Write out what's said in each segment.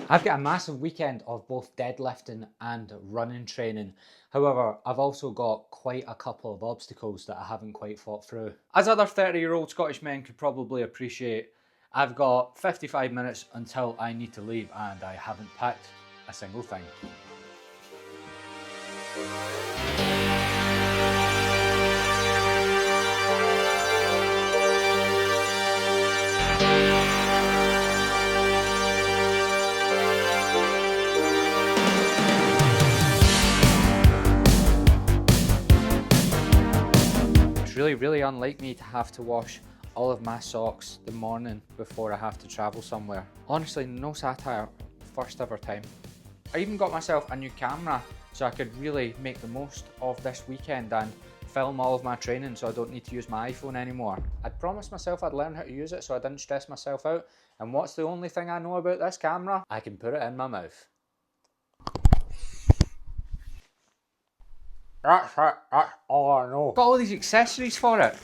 I've got a massive weekend of both deadlifting and running training. However, I've also got quite a couple of obstacles that I haven't quite fought through. As other 30-year-old Scottish men could probably appreciate, I've got 55 minutes until I need to leave and I haven't packed a single thing. It's really unlike me to have to wash all of my socks the morning before I have to travel somewhere. Honestly, no satire, first ever time. I even got myself a new camera so I could really make the most of this weekend and film all of my training so I don't need to use my iPhone anymore. I'd promised myself I'd learn how to use it so I didn't stress myself out, and what's the only thing I know about this camera? I can put it in my mouth. That's it, that's all I know. Got all these accessories for it.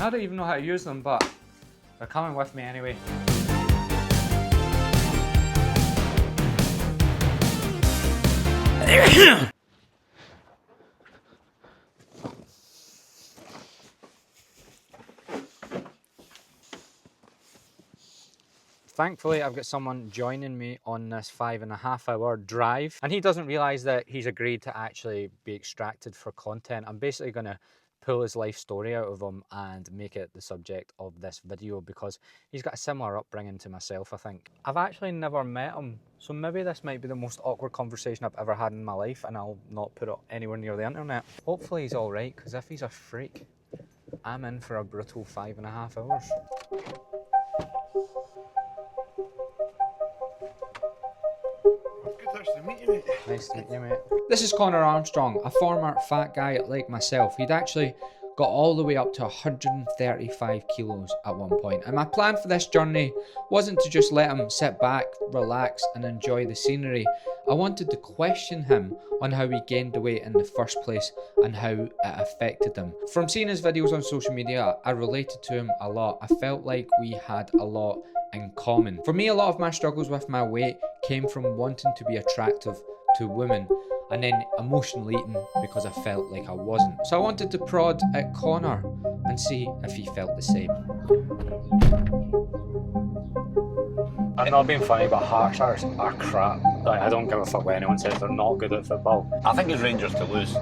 I don't even know how to use them, but they're coming with me anyway. Thankfully, I've got someone joining me on this 5.5-hour drive, and he doesn't realise that he's agreed to actually be extracted for content. I'm basically going to pull his life story out of him and make it the subject of this video because he's got a similar upbringing to myself, I think. I've actually never met him, so maybe this might be the most awkward conversation I've ever had in my life, and I'll not put it anywhere near the internet. Hopefully he's alright, because if he's a freak, I'm in for a brutal 5.5 hours. Nice to meet you, mate. This is Connor Armstrong, a former fat guy like myself. He'd actually got all the way up to 135 kilos at one point. And my plan for this journey wasn't to just let him sit back, relax and enjoy the scenery. I wanted to question him on how he gained the weight in the first place and how it affected him. From seeing his videos on social media, I related to him a lot. I felt like we had a lot in common. For me, a lot of my struggles with my weight came from wanting to be attractive to women and then emotionally eating because I felt like I wasn't. So I wanted to prod at Connor and see if he felt the same. I'm not being funny, but Hearts are crap. Like, I don't give a fuck what anyone says, they're not good at football. I think it's Rangers to lose.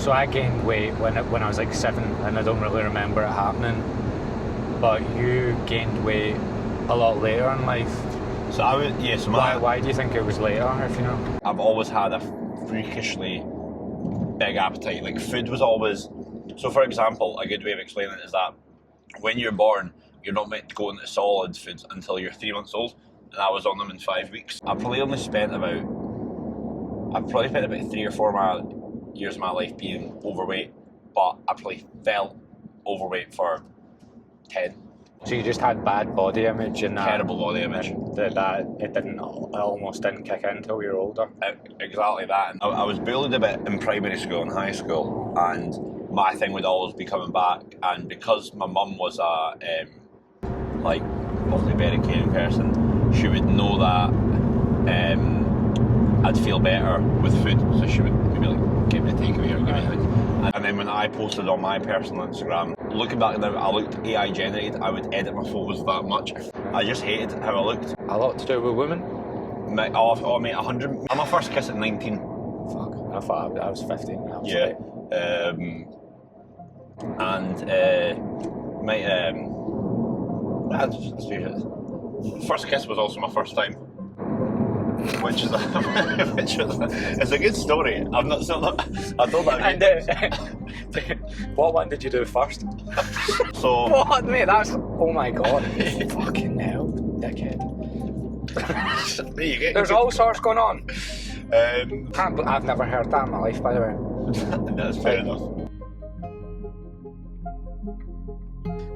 So I gained weight when I was like 7 and I don't really remember it happening. But you gained weight a lot later in life. So I would, yeah, so why do you think it was later, if you know? I've always had a freakishly big appetite. Like, food was always, so for example, a good way of explaining it is that when you're born, you're not meant to go into solid foods until you're 3 months old, and I was on them in 5 weeks. I probably spent about 3 or 4 years of my life being overweight, but I probably felt overweight for 10. So you just had bad body image and terrible body image. That it almost didn't kick in until you were older. Exactly that. And I was bullied a bit in primary school and high school, and my thing would always be coming back. And because my mum was a obviously very caring person, she would know that I'd feel better with food, so she would maybe like give me a takeaway or give me food. And then when I posted on my personal Instagram, looking back now, I looked AI generated. I would edit my photos that much. I just hated how I looked. A lot to do with women? Mate, 100. I'm my first kiss at 19. Fuck, I thought I was 15. Yeah. First kiss was also my first time. Which is it's a good story. I told that. What one did you do first? So what, mate? That's, oh my god! Fucking hell, dickhead. There you go. There's all sorts going on. I've never heard that in my life, by the way. That's fair enough.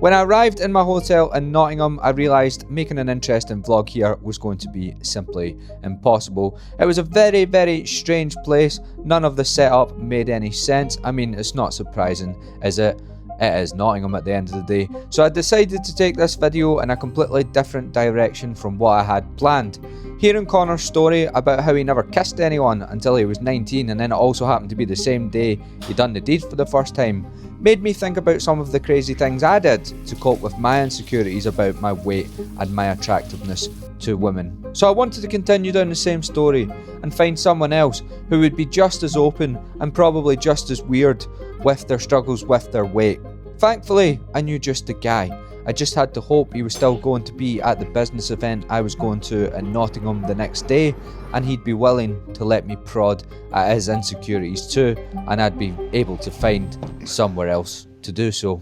When I arrived in my hotel in Nottingham, I realised making an interesting vlog here was going to be simply impossible. It was a very strange place. None of the setup made any sense. I mean, it's not surprising, is it? It is Nottingham at the end of the day. So I decided to take this video in a completely different direction from what I had planned. Hearing Connor's story about how he never kissed anyone until he was 19, and then it also happened to be the same day he done the deed for the first time, made me think about some of the crazy things I did to cope with my insecurities about my weight and my attractiveness to women. So I wanted to continue down the same story and find someone else who would be just as open and probably just as weird with their struggles with their weight. Thankfully, I knew just the guy. I just had to hope he was still going to be at the business event I was going to in Nottingham the next day, and he'd be willing to let me prod at his insecurities too, and I'd be able to find somewhere else to do so.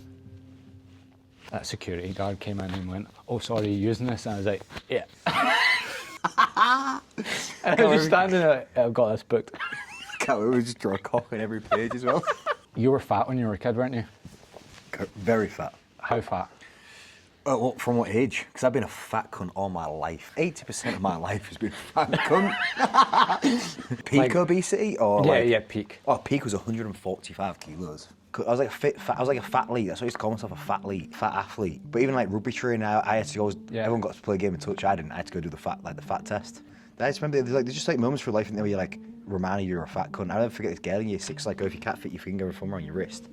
That security guard came in and went, "Oh, sorry, you using this?" And I was like, "Yeah." And I was just standing there, "I've got this booked." Can't wait, we just draw a cock on every page as well. You were fat when you were a kid, weren't you? Very fat. How fat? Well, from what age? Because I've been a fat cunt all my life. 80% of my life has been a fat cunt. Peak Like- obesity or peak. Oh, peak was 145 kilos. I was like I was like a fat lead. That's why I used to call myself a fat lead, fat athlete. But even like rugby training, I had to go. Everyone got to play a game of touch. I didn't. I had to go do the fat test. I just remember there's just like moments for life in there where you're like reminded you're a fat cunt. I'll never forget this girl in year 6. Like, oh, if you can't fit your finger or thumb on your wrist.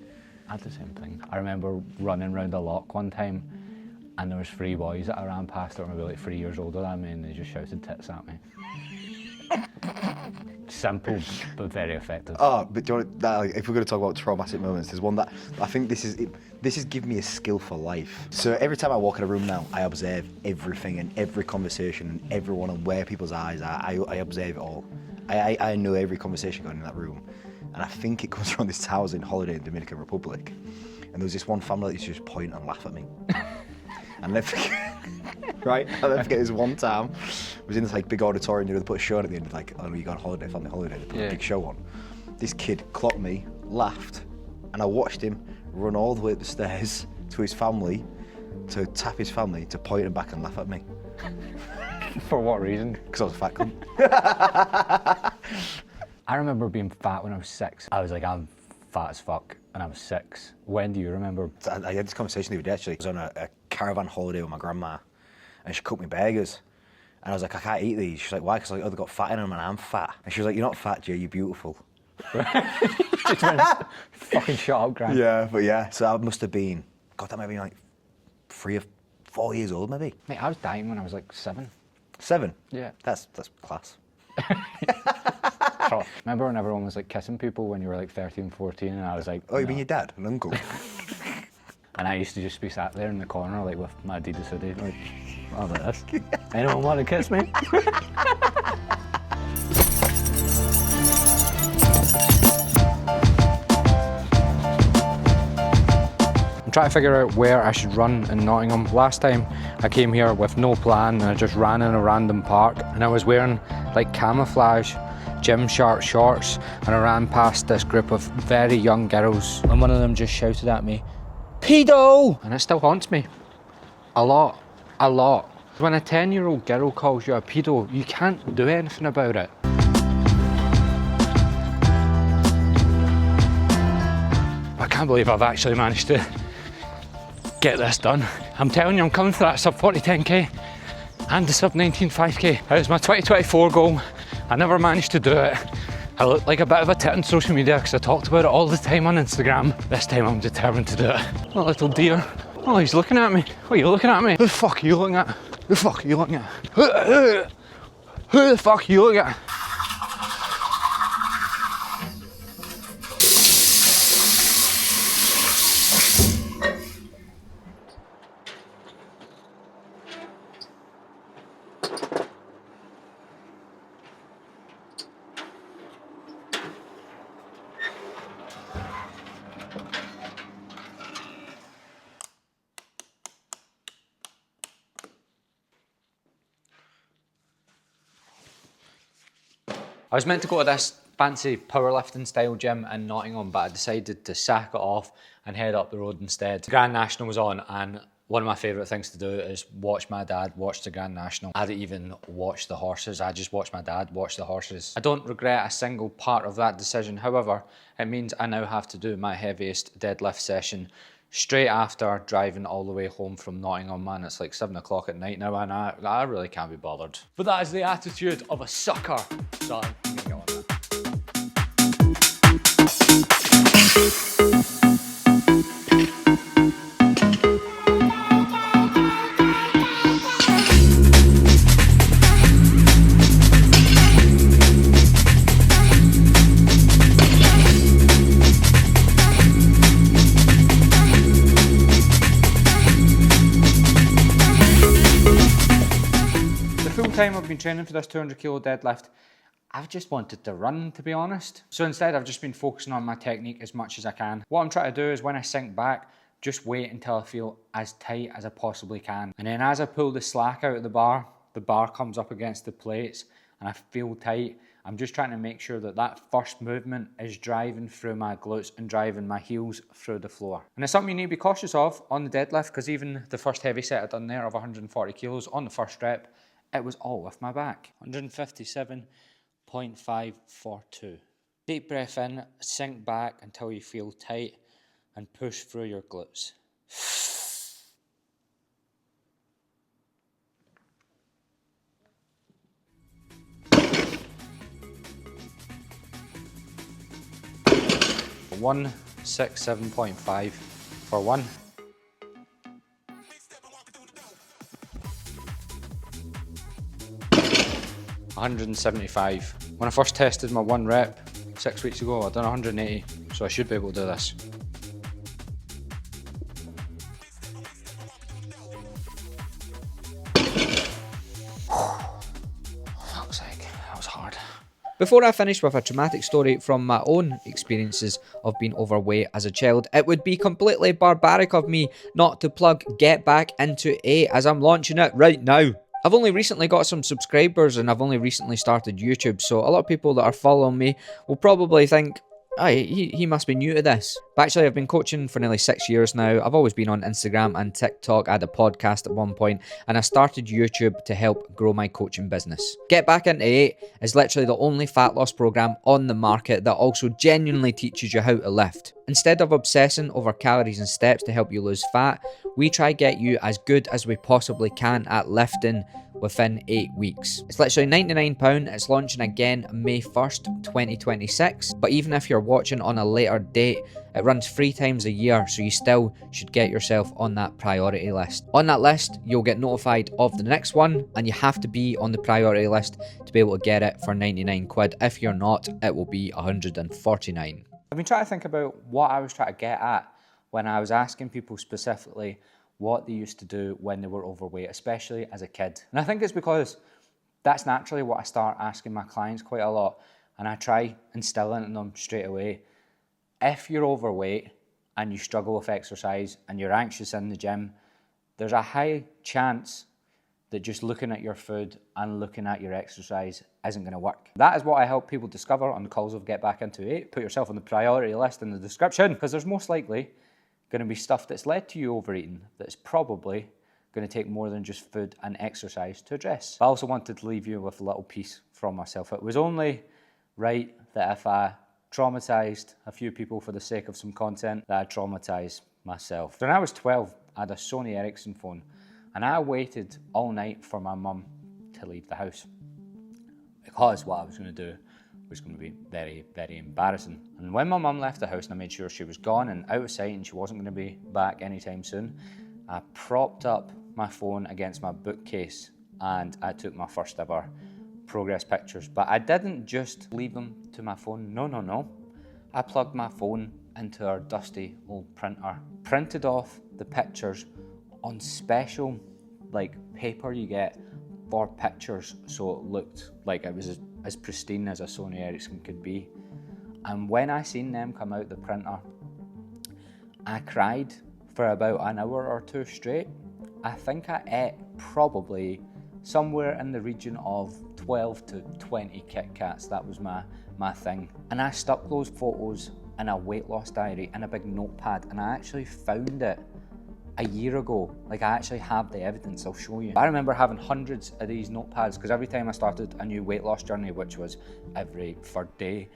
I had the same thing. I remember running round a lock one time, and there was 3 boys that I ran past that were maybe like 3 years older than me, and they just shouted tits at me. Simple, but very effective. Oh, but do you want that, like, if we're going to talk about traumatic moments, there's one that I think this has given me a skill for life. So every time I walk in a room now, I observe everything and every conversation and everyone and where people's eyes are. I observe it all. I know every conversation going in that room. And I think it comes from this time I was in holiday in Dominican Republic. And there was this one family that used to just point and laugh at me. And I forget, right? I'll never forget this one time. I was in this like big auditorium, they put a show on at the end of like, oh, you got on holiday, family holiday, they put a big show on. This kid clocked me, laughed, and I watched him run all the way up the stairs to his family, to tap his family, to point him back and laugh at me. For what reason? Because I was a fat cunt. I remember being fat when I was 6. I was like, I'm fat as fuck, and I was 6. When do you remember? I had this conversation the other day actually. I was on a caravan holiday with my grandma, and she cooked me burgers. And I was like, I can't eat these. She's like, why? Because like, oh, they've got fat in them and I'm fat. And she was like, you're not fat, Jay, you're beautiful. Just went, fucking shut up, Grant. Yeah, but yeah, so I must have been, God, that might have been like 3 or 4 years old maybe. Mate, I was dying when I was like 7. 7? Yeah. That's class. Remember when everyone was like kissing people when you were like 13, 14, and I was like, Oh, you no. mean your dad and uncle? And I used to just be sat there in the corner like with my Adidas hoodie, like, oh, like this. Anyone want to kiss me? I'm trying to figure out where I should run in Nottingham. Last time I came here with no plan and I just ran in a random park, and I was wearing like camouflage Gymshark shorts, and I ran past this group of very young girls, and one of them just shouted at me, "Pedo!" And it still haunts me. A lot. When a 10-year-old girl calls you a pedo, you can't do anything about it. I can't believe I've actually managed to get this done. I'm telling you, I'm coming for that sub 40 10k and the sub 19 5k. It was my 2024 goal. I never managed to do it. I looked like a bit of a tit on social media because I talked about it all the time on Instagram. This time I'm determined to do it. Oh, little dear. Oh, he's looking at me. Oh, you're looking at me. Who the fuck are you looking at? Who the fuck are you looking at? Who the fuck are you looking at? I was meant to go to this fancy powerlifting style gym in Nottingham, but I decided to sack it off and head up the road instead. The Grand National was on, and one of my favourite things to do is watch my dad watch the Grand National. I didn't even watch the horses, I just watched my dad watch the horses. I don't regret a single part of that decision. However, it means I now have to do my heaviest deadlift session straight after driving all the way home from Nottingham, man. It's like 7 o'clock at night now, and I really can't be bothered. But that is the attitude of a sucker. So I'm gonna get on that. Time I've been training for this 200 kilo deadlift, I've just wanted to run, to be honest. So instead I've just been focusing on my technique as much as I can. What I'm trying to do is when I sink back, just wait until I feel as tight as I possibly can. And then as I pull the slack out of the bar comes up against the plates and I feel tight. I'm just trying to make sure that that first movement is driving through my glutes and driving my heels through the floor. And it's something you need to be cautious of on the deadlift, because even the first heavy set I done there of 140 kilos on the first rep, it was all with my back. 157.542. Deep breath in, sink back until you feel tight and push through your glutes. One 167.5 for one. 175. When I first tested my one rep 6 weeks ago, I done 180, so I should be able to do this. Fuck's sake, that was hard. Before I finish with a traumatic story from my own experiences of being overweight as a child, it would be completely barbaric of me not to plug Get Back Into 8 as I'm launching it right now. I've only recently got some subscribers and I've only recently started YouTube, so a lot of people that are following me will probably think, "Aye, he must be new to this." But actually, I've been coaching for nearly 6 years now. I've always been on Instagram and TikTok. I had a podcast at one point, and I started YouTube to help grow my coaching business. Get Back Into 8 is literally the only fat loss program on the market that also genuinely teaches you how to lift. Instead of obsessing over calories and steps to help you lose fat, we try to get you as good as we possibly can at lifting within 8 weeks. It's literally £99. It's launching again May 1st, 2026. But even if you're watching on a later date, it runs 3 times a year, so you still should get yourself on that priority list. On that list, you'll get notified of the next one, and you have to be on the priority list to be able to get it for 99 quid. If you're not, it will be 149. I've been trying to think about what I was trying to get at when I was asking people specifically what they used to do when they were overweight, especially as a kid. And I think it's because that's naturally what I start asking my clients quite a lot, and I try instilling in them straight away. If you're overweight and you struggle with exercise and you're anxious in the gym, there's a high chance that just looking at your food and looking at your exercise isn't going to work. That is what I help people discover on the calls of Get Back Into 8. Put yourself on the priority list in the description, because there's most likely going to be stuff that's led to you overeating that's probably going to take more than just food and exercise to address. I also wanted to leave you with a little piece from myself. It was only right that if I traumatized a few people for the sake of some content, that I traumatized myself. When I was 12, I had a Sony Ericsson phone, and I waited all night for my mum to leave the house, because what I was going to do was going to be very, very embarrassing. And when my mum left the house and I made sure she was gone and out of sight and she wasn't going to be back anytime soon, I propped up my phone against my bookcase and I took my first ever progress pictures. But I didn't just leave them to my phone. No. I plugged my phone into our dusty old printer, printed off the pictures on special paper you get for pictures, so it looked like it was as pristine as a Sony Ericsson could be. And when I seen them come out the printer, I cried for about an hour or two straight. I think I ate probably somewhere in the region of 12 to 20 Kit Kats. That was my thing. And I stuck those photos in a weight loss diary in a big notepad, and I actually found it a year ago. I actually have the evidence, I'll show you. I remember having hundreds of these notepads, because every time I started a new weight loss journey, which was every third day,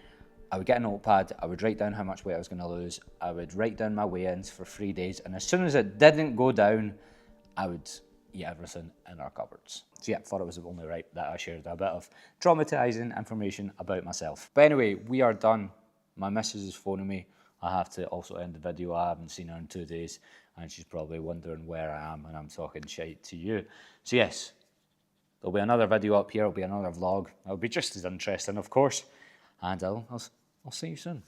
I would get a notepad, I would write down how much weight I was going to lose, I would write down my weigh-ins for 3 days, and as soon as it didn't go down, I would eat everything in our cupboards. So yeah, I thought it was only right that I shared a bit of traumatizing information about myself. But anyway, we are done. My missus is phoning me. I have to also end the video. I haven't seen her in 2 days, and she's probably wondering where I am, and I'm talking shite to you. So yes, there'll be another video up here. It'll be another vlog. It'll be just as interesting, of course. And I'll see you soon.